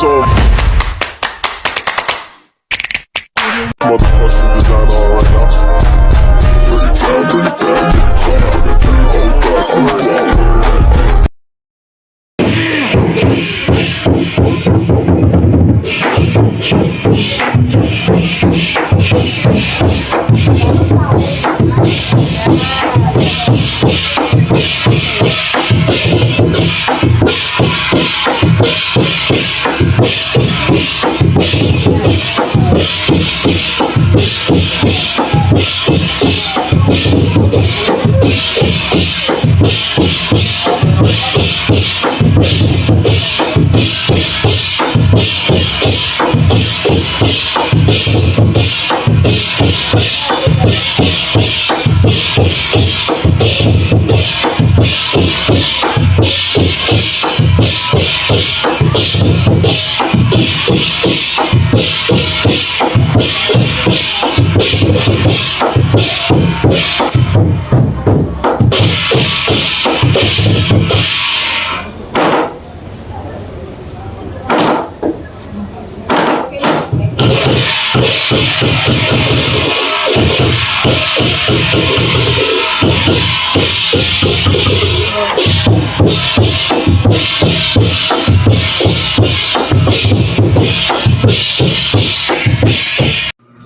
So motherfucking design all right now.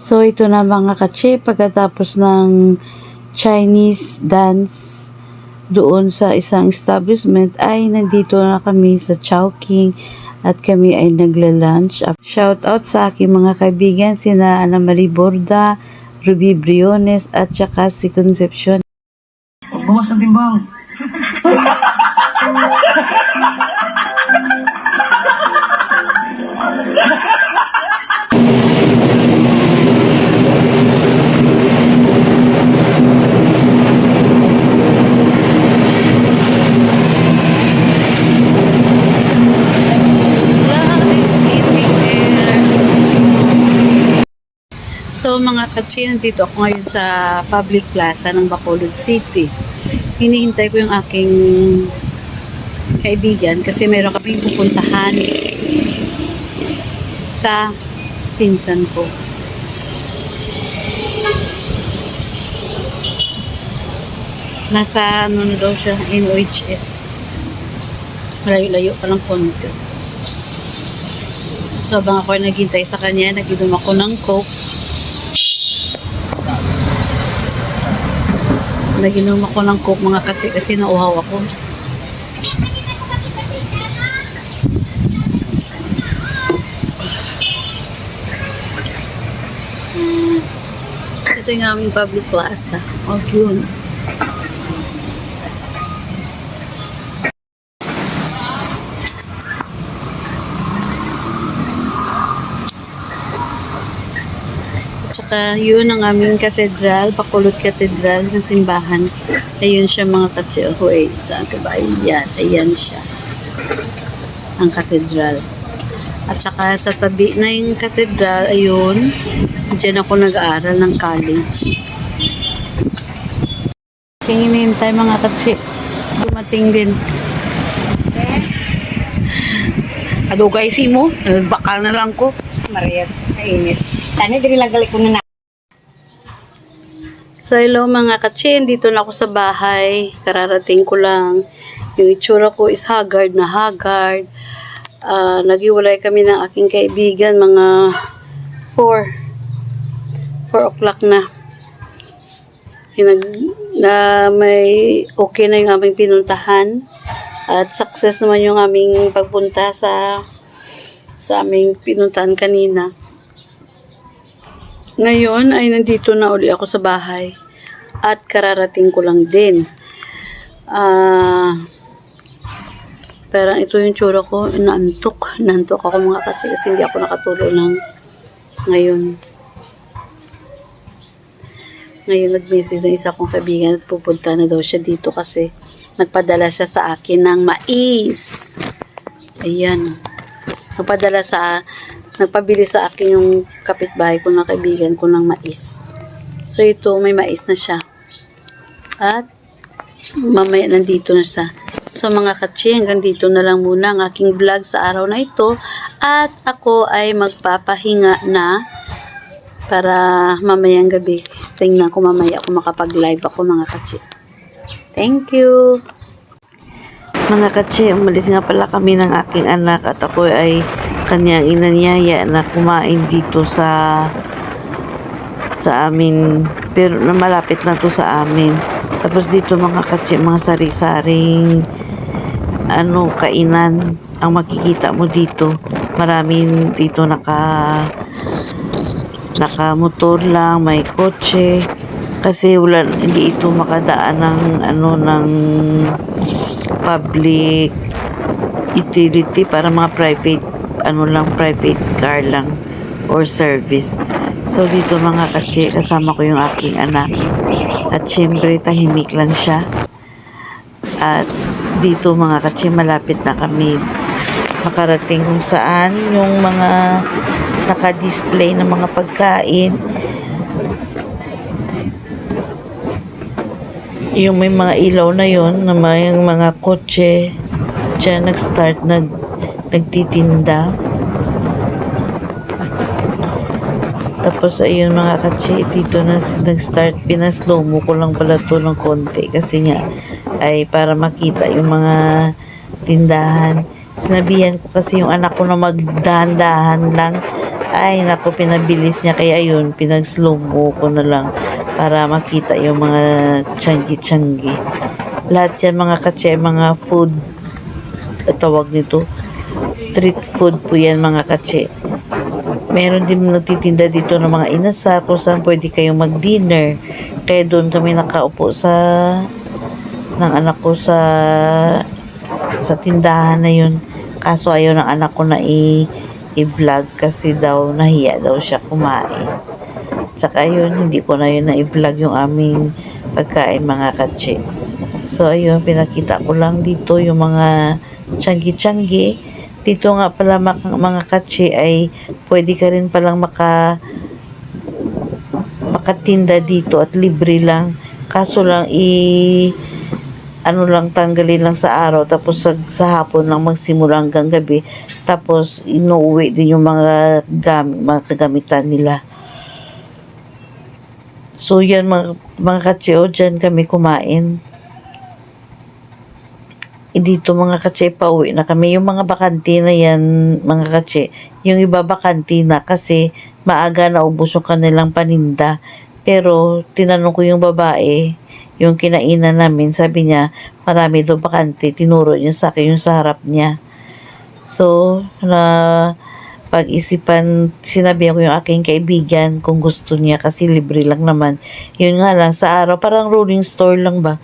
So ito na mga katse, pagkatapos ng Chinese dance doon sa isang establishment ay nandito na kami sa Chowking at kami ay nagla-lunch. Shout out sa aking mga kaibigan sina Ana Marie Borda, Ruby Briones at saka si Concepcion. Bawas ang timbang. So mga katsi, nandito ako ngayon sa public plaza ng Bacolod City. Hinihintay ko yung aking kaibigan kasi meron kaming pupuntahan sa pinsan ko. Nasa ano na daw siya, NOHS. Malayo-layo pa lang konti. So habang ako ay naghintay sa kanya, nag-inom ako ng Coke. Naginom ako ng Coke mga katsi kasi nauhaw ako. Ito yung aming public plaza. O yun. Tsaka yun ang aming katedral, Bacolod Cathedral na simbahan. Ayun siya mga katsi. Wait, saan ka ba? Ayan, ayan siya. Ang katedral. At saka sa tabi na yung katedral, ayun, dyan ako nag-aaral ng college. Kaya hinihintay mga katsi. Dumating din. Adugay si mo, nagbakal na lang ko. Marias, kainit. Tani, diri lang gali ko na. So hello mga katsin, dito na ako sa bahay. Kararating ko lang. Yung itsura ko is haggard na haggard. Naghiwalay kami ng aking kaibigan mga 4 o'clock na. May okay na yung aming pinuntahan. At success naman yung aming pagpunta sa aming pinuntahan kanina. Ngayon ay nandito na uli ako sa bahay at kararating ko lang din. Parang ito yung tsura ko, naantok ako mga katsi kasi hindi ako nakatulog lang ngayon. Ngayon nag-message na isa kong kaibigan at pupunta na daw siya dito kasi nagpadala siya sa akin ng mais. Ayan. Nagpabili sa akin yung kapitbahay ko na kaibigan ko ng mais. So ito, may mais na siya. At mamaya nandito na siya. So mga katsi, hanggang dito na lang muna ang aking vlog sa araw na ito. At ako ay magpapahinga na para mamayang gabi. Tingnan ko mamaya kung makapag-live ako mga kachi. Thank you! Mga kachi, umalis nga pala kami ng aking anak at ako ay kanyang inanyaya na kumain dito sa amin, pero na malapit lang to sa amin. Tapos dito mga kachi, mga sari-saring kainan ang makikita mo dito. Maraming dito naka-motor lang, may kotse kasi hindi ito makadaan ng public utility para mga private car lang or service. So dito mga kachi, kasama ko yung aking anak at syempre tahimik lang siya. At dito mga kachi, malapit na kami makarating kung saan yung mga naka-display ng mga pagkain, yung may mga ilaw na yon na may mga kotse dyan nagtitinda. Tapos ayun mga kachi, dito na nag-start, pinaslow mo ko lang pala to ng konti kasi nga ay para makita yung mga tindahan. Sinabihan ko kasi yung anak ko na magdahan-dahan lang, ay naku, pinabilis niya, kaya ayun, pinag-slow mo ko na lang para makita yung mga tiyanggi-tiyanggi. Lahat yan mga kachi, mga food, tawag nito, street food po yan mga kachi. Meron din nagtitinda dito ng mga inasal kung saan pwede kayong mag-dinner. Kaya doon kami nakaupo ng anak ko sa tindahan na yun. Kaso ayaw ng anak ko na i-vlog kasi daw nahiya daw siya kumain. Tsaka yun, hindi ko na yun na-vlog yung aming pagkain mga kachi. So ayun, pinakita ko lang dito yung mga tiyanggi-tiyanggi. Dito nga pala mga kachi ay pwede ka rin palang makatinda dito at libre lang. Kaso lang tanggalin lang sa araw, tapos sa hapon lang magsimula hanggang gabi, tapos inuuwi din yung mga kagamitan nila. So yan mga kachi, dyan kami kumain. Dito mga kachi, pauwi na kami. Yung mga bakanti na yan mga kachi, yung iba bakanti na kasi maaga na ubos yung kanilang paninda. Pero tinanong ko yung babae, yung kinainan namin, sabi niya marami doon bakante. Tinuro niya sa akin yung sa harap niya. So pag-isipan, sinabi ko yung aking kaibigan kung gusto niya kasi libre lang naman. Yun nga lang, sa araw parang rolling store lang ba,